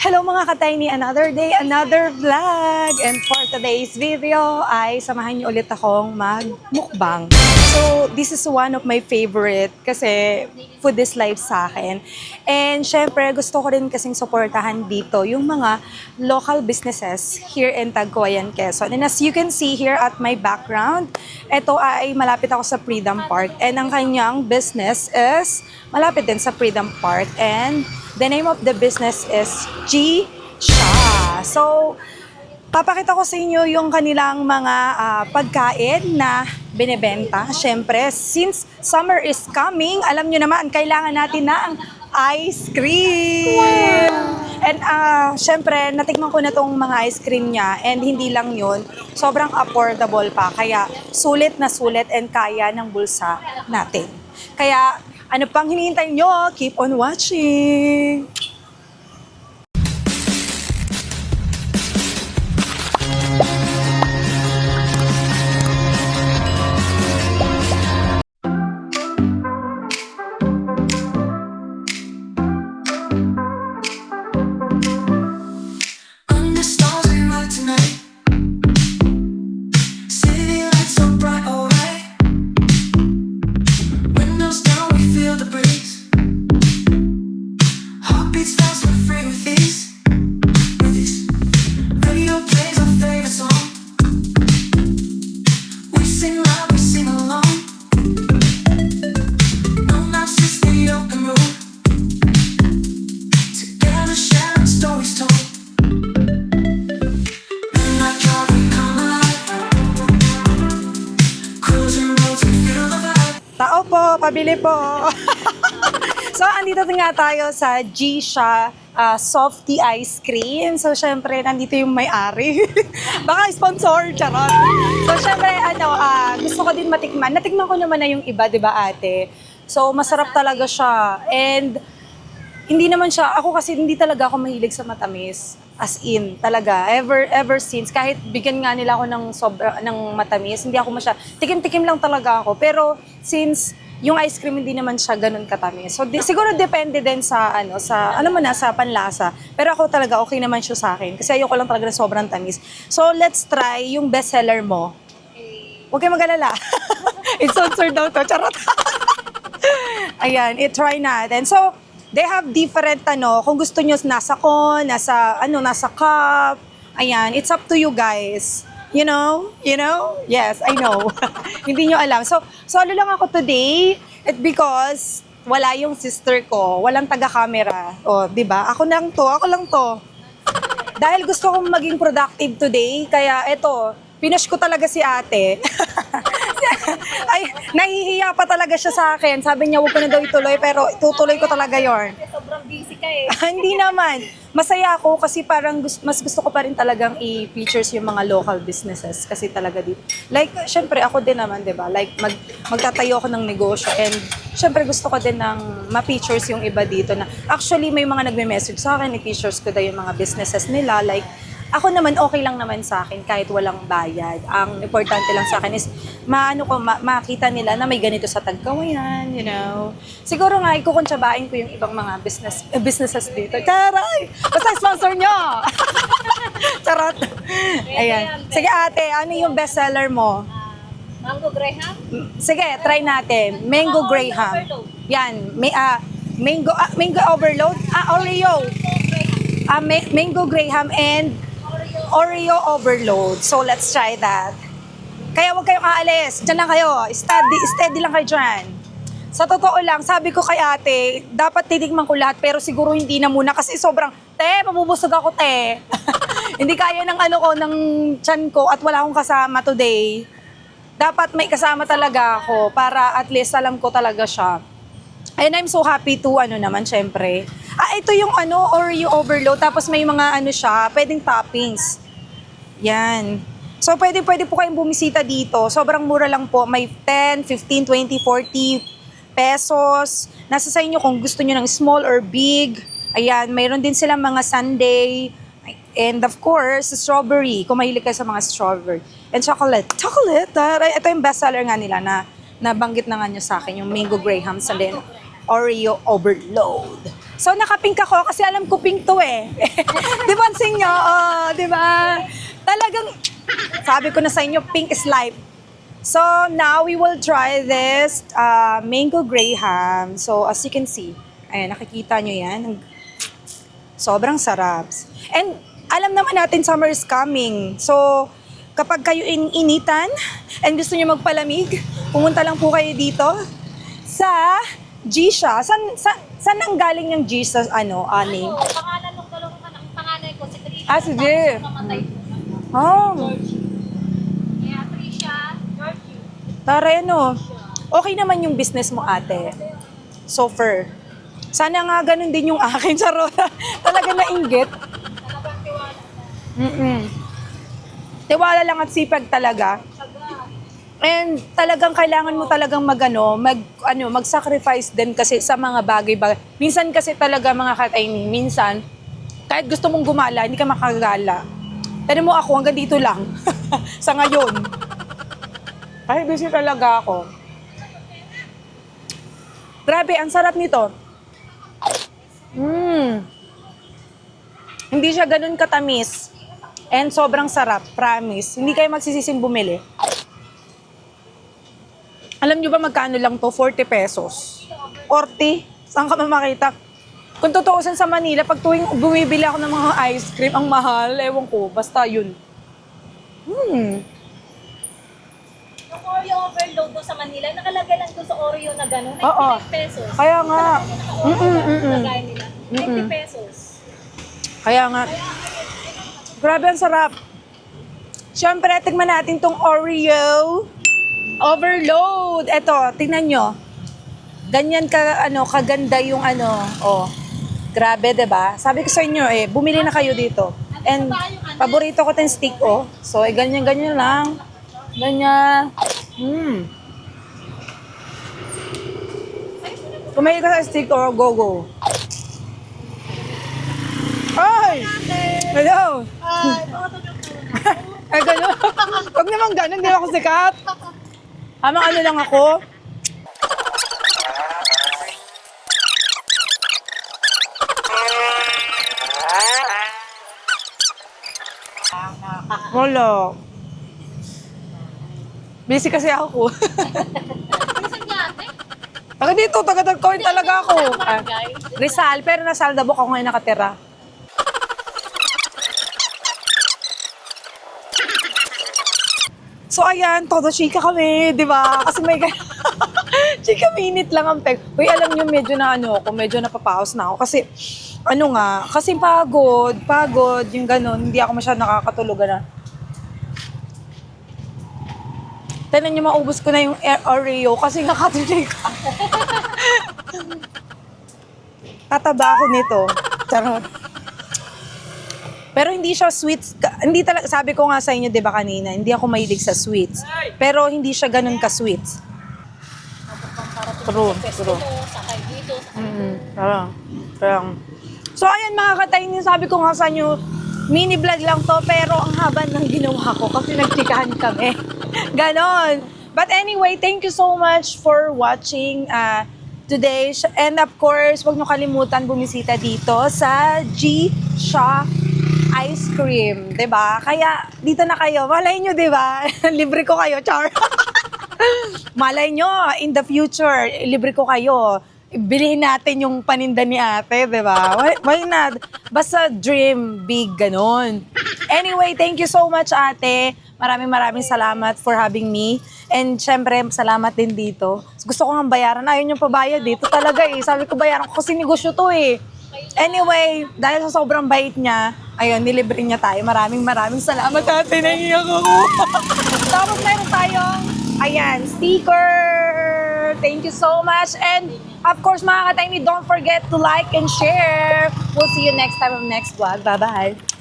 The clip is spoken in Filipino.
Hello mga ka-Tiny, another day, another vlog. And for today's video ay samahan niyo ulit akong mag-mukbang. So this is one of my favorite kasi food is life sa akin. And syempre gusto ko rin kasing suportahan dito yung mga local businesses here in Tagkawayan, Quezon. And as you can see here at my background, ito ay malapit ako sa Freedom Park. And ang kanyang business is malapit din sa Freedom Park. And the name of the business is G-Sha. So, papakita ko sa inyo yung kanilang mga pagkain na binebenta. Siyempre, since summer is coming, alam nyo naman, kailangan natin ng ice cream. Wow. And siyempre, natikman ko na tong mga ice cream niya and hindi lang yun, sobrang affordable pa. Kaya sulit na sulit and kaya ng bulsa natin. Kaya ano pang hinihintay nyo? Keep on watching! Tao po, pabili po. So, andito nga tayo sa G-Sha Softy Ice Cream. So, syempre, nandito yung may-ari. Baka sponsor, charot. So, syempre, gusto ko din matikman. Natikman ko naman na yung iba, di ba ate? So, masarap talaga siya. And, hindi naman siya, ako kasi hindi talaga ako mahilig sa matamis. As in, talaga, ever since, kahit bigyan nga nila ako ng matamis, hindi ako tikim-tikim lang talaga ako. Pero since yung ice cream hindi naman siya ganun katamis. So siguro depende din sa sa panlasa. Pero ako talaga okay naman siya sa akin kasi ayoko lang talaga na sobrang tamis. So let's try yung best seller mo. Huwag kayong mag-alala. It's sponsored daw to, charot. Ayan, i-try natin. So they have different kung gusto nyo nasa cone, nasa cup. Ayan, it's up to you guys. You know? Yes, I know. Hindi nyo alam. So solo lang ako today. It's because wala yung sister ko. Walang taga-camera. O, di ba? Ako lang to. Dahil gusto kong maging productive today, kaya eto, pinush ko talaga si ate. Ay, nahihiya pa talaga siya sa akin. Sabi niya, huwag ko na daw ituloy, pero itutuloy ko talaga yon. Sobrang busy ka eh. Hindi naman. Masaya ako kasi parang mas gusto ko pa rin talagang i-features yung mga local businesses kasi talaga dito. Like, syempre ako din naman, di ba? Like, magtatayo ako ng negosyo and syempre gusto ko din ng ma-features yung iba dito na actually may mga nagme-message sa akin, i-features ko daw yung mga businesses nila. Like, ako naman, okay lang naman sa akin kahit walang bayad. Ang importante lang sa akin is makita nila na may ganito sa Tagkawayan, you know. Siguro nga, ikukuntsabain ko yung ibang mga businesses dito. Taray! Basta sponsor nyo! Charot! Ayan. Sige ate, ano yung best seller mo? Mango Graham? Sige, try natin. Mango Graham. Yan. Mango Overload? Oreo. Mango Graham and Oreo Overload. So, let's try that. Kaya huwag kayong aalis. Diyan lang kayo. Steady lang kayo dyan. Sa totoo lang, sabi ko kay ate, dapat titikman ko lahat, pero siguro hindi na muna kasi sobrang, mabubusog ako, te. Hindi kaya ng tiyan ko at wala akong kasama today. Dapat may kasama talaga ako para at least alam ko talaga siya. And I'm so happy to, naman, syempre. Ito yung Oreo Overload, tapos may mga siya, pwedeng toppings. Yan. So, pwede po kayong bumisita dito. Sobrang mura lang po. May 10, 15, 20, 40 pesos. Nasa sa inyo kung gusto nyo ng small or big. Ayan, mayroon din silang mga sundae. And of course, strawberry. Kung mahilig kayo sa mga strawberry. And chocolate. Ito yung best seller nga nila na nabanggit na nga nyo sa akin, yung Mango Graham and then Oreo Overload. So, nakapink ako kasi alam ko pink to eh. Di ba, nyo? Oh, di ba? Talagang, sabi ko na sa inyo, pink is life. So, now we will try this mango graham. So, as you can see, ayan, nakikita nyo yan. Sobrang sarap. And, alam naman natin summer is coming. So, kapag kayo initan and gusto nyo magpalamig, pumunta lang po kayo dito sa Gisha. Saan ang galing yung Gisha, name? Pangalan ng dalawang anak, panganay ko, si Trisha. Ah, sige. Tapos namatay po. Oh, Kaya Trisha, Georgie. tara okay naman yung business mo, ate. So far. Sana nga ganun din yung akin, Charota. Talaga nainggit. Talagang tiwala na. Mm-mm. Tiwala lang at sipag talaga. Saga. And talagang kailangan mo talagang mag-sacrifice din kasi sa mga bagay-bagay. Minsan kasi talaga mga kataini, minsan, kahit gusto mong gumala, hindi ka makagala. Tanong mo ako, hanggang dito lang. Sa ngayon. Ay, busy talaga ako. Grabe, ang sarap nito. Hindi siya ganun katamis. And sobrang sarap, promise. Hindi kayo magsisising bumili. Alam nyo ba magkano lang to? 40 pesos. 40? Saan ka makita? Kung tutuusin sa Manila, pag tuwing bumibili ako ng mga ice cream, ang mahal, ewan ko, basta yun. Yung Oreo overload doon sa Manila, nakalagay lang doon sa Oreo na gano'n, 95 Oo. pesos. Kaya nga. Nagay nila. 90 pesos. Kaya nga. Grabe, ang sarap. Siyempre, tignan natin tong Oreo overload. Eto, tingnan nyo. Ganyan kaganda yung oh. Grabe, 'di ba? Sabi ko sa inyo bumili na kayo dito. And paborito ko 'tong stick So, ganyan-ganyan lang. Ganyan. Kumain ka sa stick go. Ay! Hello! Ay, gano'n. Huwag naman gano'n, hindi ako sikat. Hamang lang ako. Wala. Busy kasi ako. Minsan niya, ate. Taga dito, taga-Tagkoy talaga ako. Barangay. Rizal, pero nasa Aldabok ako ngayon nakatira. So ayan, todo chika kami, di ba? Kasi may chika minute lang ang peg. Uy, alam nyo, medyo na medyo napapaos na ako. Kasi, kasi pagod, yung ganun, hindi ako masyado nakakatulugan na. Tanan nyo, maubos ko na yung Oreo kasi nakatuloy ka. Tataba ako nito. Charot. Pero hindi siya sweets. Hindi talaga, sabi ko nga sa inyo, di ba kanina, hindi ako mahilig sa sweets. Pero hindi siya ganun ka-sweets. True. Sakay dito, So ayan mga katayin, sabi ko nga sa inyo, mini vlog lang to, pero ang haba ng ginawa ko kasi nagtikahan kami. Ganon. But anyway, thank you so much for watching today. And of course, huwag nyo kalimutan bumisita dito sa Gisha Ice Cream, 'di ba? Kaya dito na kayo. Malay nyo, 'di ba? Libre ko kayo, char. Malay nyo, in the future, libre ko kayo. Bilihin natin yung paninda ni ate, 'di ba? Why not? Basta dream big, ganon. Anyway, thank you so much, ate. Maraming salamat for having me. And syempre, salamat din dito. Gusto ko nga bayaran. Ayaw nyo pabayad dito talaga Sabi ko bayaran ko kasi negosyo to Anyway, dahil sa sobrang bait niya, ayun, nilibre niya tayo. Maraming salamat, ate. Nangiyak ako. Tapos meron tayong, sticker. Thank you so much. And of course, mga kataymi, don't forget to like and share. We'll see you next time of next vlog. Bye-bye.